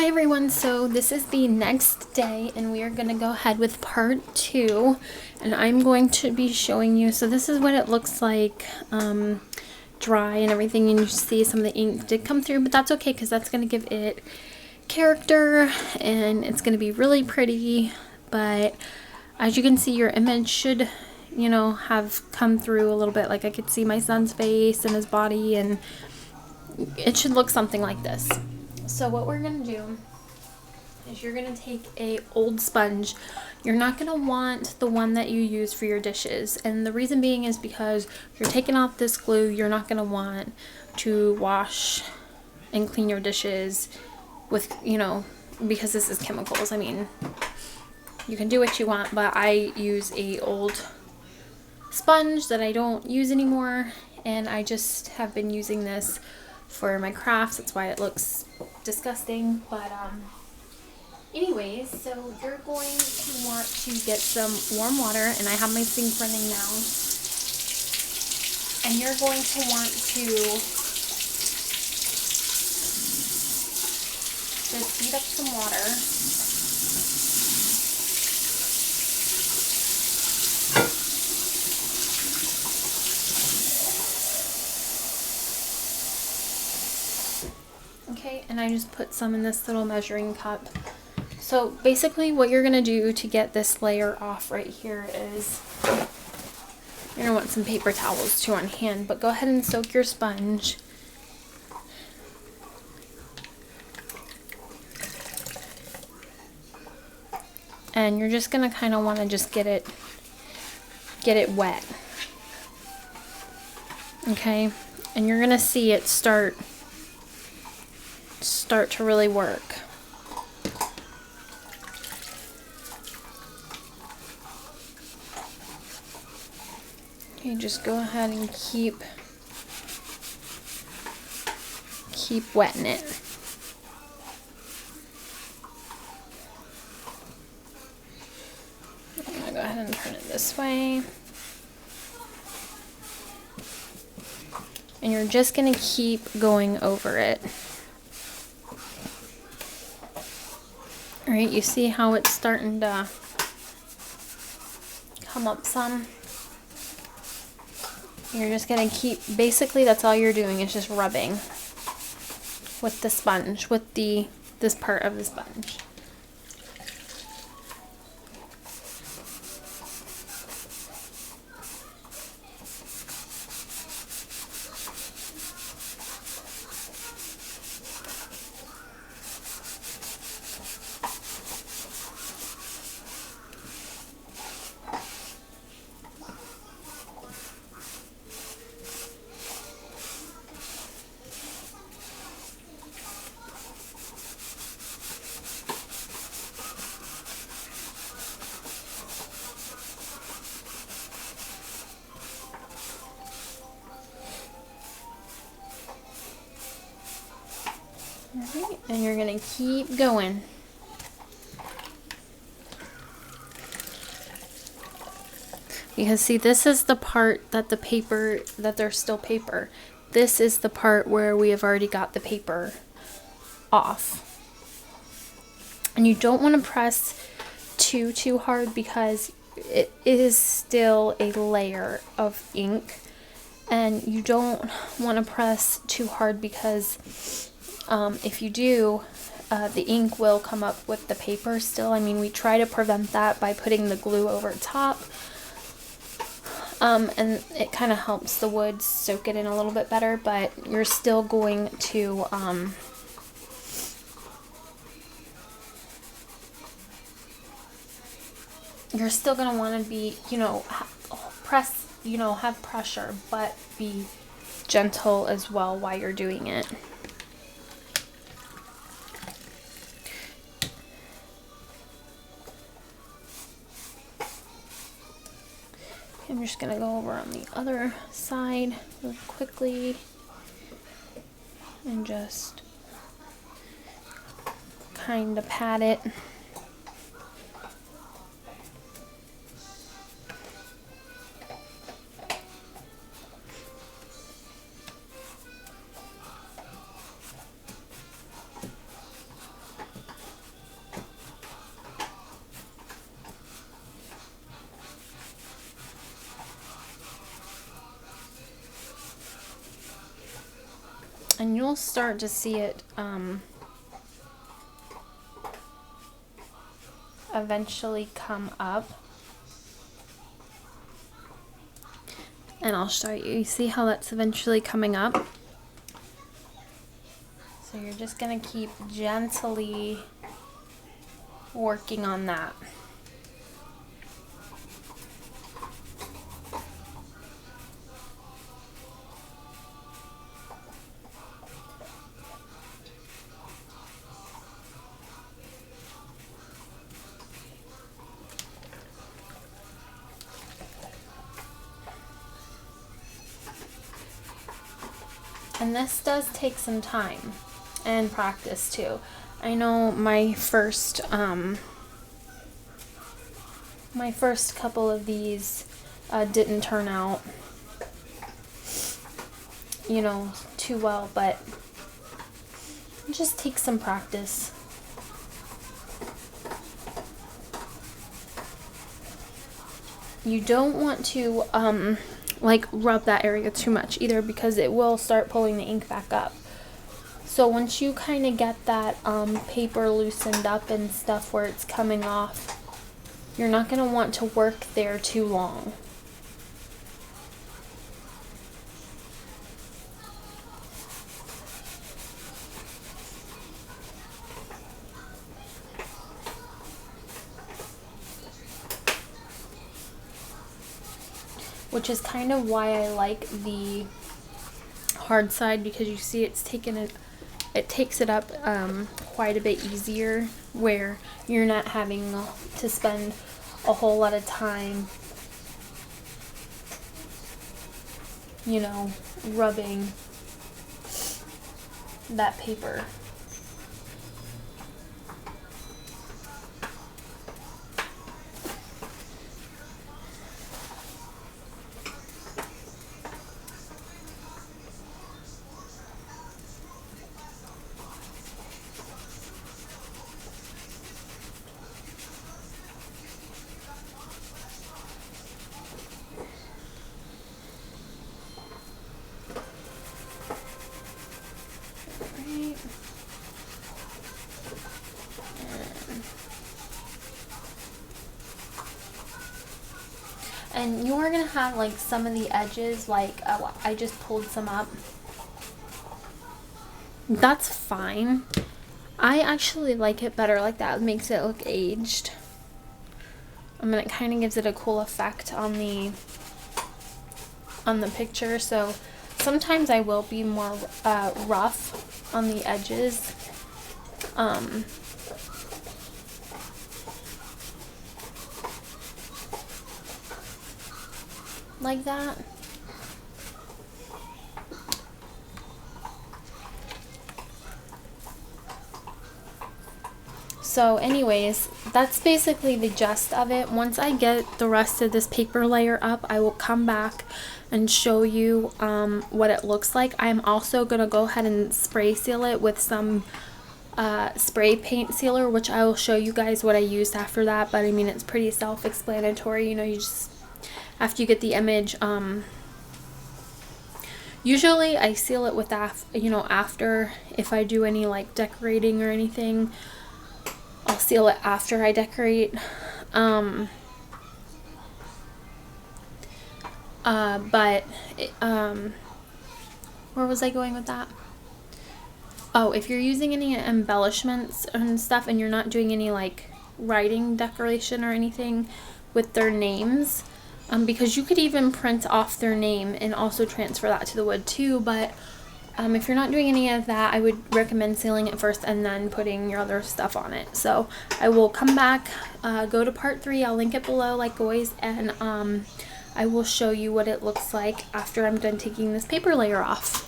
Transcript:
Hi everyone, so this is the next day and we are going to go ahead with part 2 and I'm going to be showing you, so this is what it looks like dry and everything, and you see some of the ink did come through, but that's okay because that's going to give it character and it's going to be really pretty. But as you can see, your image should, have come through a little bit. Like I could see my son's face and his body, and it should look something like this. So what we're going to do is you're going to take a old sponge. You're not going to want the one that you use for your dishes. And the reason being is because you're taking off this glue, you're not going to want to wash and clean your dishes with, because this is chemicals. I mean, you can do what you want, but I use a old sponge that I don't use anymore. And I just have been using this for my crafts. That's why it looks disgusting, but anyways, so you're going to want to get some warm water, and I have my sink running now, and you're going to want to just heat up some water. Okay, and I just put some in this little measuring cup. So basically what you're going to do to get this layer off right here is you're going to want some paper towels too on hand, but go ahead and soak your sponge. And you're just going to kind of want to just get it wet. Okay? And you're going to see it start to really work. Okay, just go ahead and keep wetting it. I'm gonna go ahead and turn it this way. And you're just gonna keep going over it. Alright, you see how it's starting to come up some? You're just going to keep, basically that's all you're doing is just rubbing with the sponge, with this part of the sponge. Alright, and you're going to keep going. Because see, this is the part that there's still paper. This is the part where we have already got the paper off. And you don't want to press too hard because it is still a layer of ink. And you don't want to press too hard because if you do, the ink will come up with the paper still. I mean, we try to prevent that by putting the glue over top. And it kind of helps the wood soak it in a little bit better, but you're still going to, you're still going to want to be, have pressure, but be gentle as well while you're doing it. I'm just going to go over on the other side really quickly and just kind of pat it. will start to see it eventually come up. And I'll show you. You see how that's eventually coming up? So you're just going to keep gently working on that. And this does take some time and practice too. I know my first couple of these didn't turn out, you know, too well, but it just takes some practice. You don't want to like rub that area too much either, because it will start pulling the ink back up. So once you kind of get that paper loosened up and stuff where it's coming off, you're not going to want to work there too long. Which is kind of why I like the hard side, because you see it's taken it takes it up quite a bit easier, where you're not having to spend a whole lot of time, you know, rubbing that paper. And you are going to have like some of the edges, like I just pulled some up. That's fine. I actually like it better like that. It makes it look aged. I mean, it kind of gives it a cool effect on the picture. So sometimes I will be more rough on the edges. Like that. So anyways, that's basically the gist of it. Once I get the rest of this paper layer up, I will come back and show you what it looks like. I'm also going to go ahead and spray seal it with some spray paint sealer, which I will show you guys what I used after that. But I mean, it's pretty self-explanatory. You know, you just, after you get the image, usually I seal it with after, if I do any like decorating or anything, I'll seal it after I decorate. Where was I going with that? Oh, if you're using any embellishments and stuff and you're not doing any like writing decoration or anything with their names, because you could even print off their name and also transfer that to the wood too, but if you're not doing any of that, I would recommend sealing it first and then putting your other stuff on it. So I will come back, go to part 3, I'll link it below like always, and I will show you what it looks like after I'm done taking this paper layer off.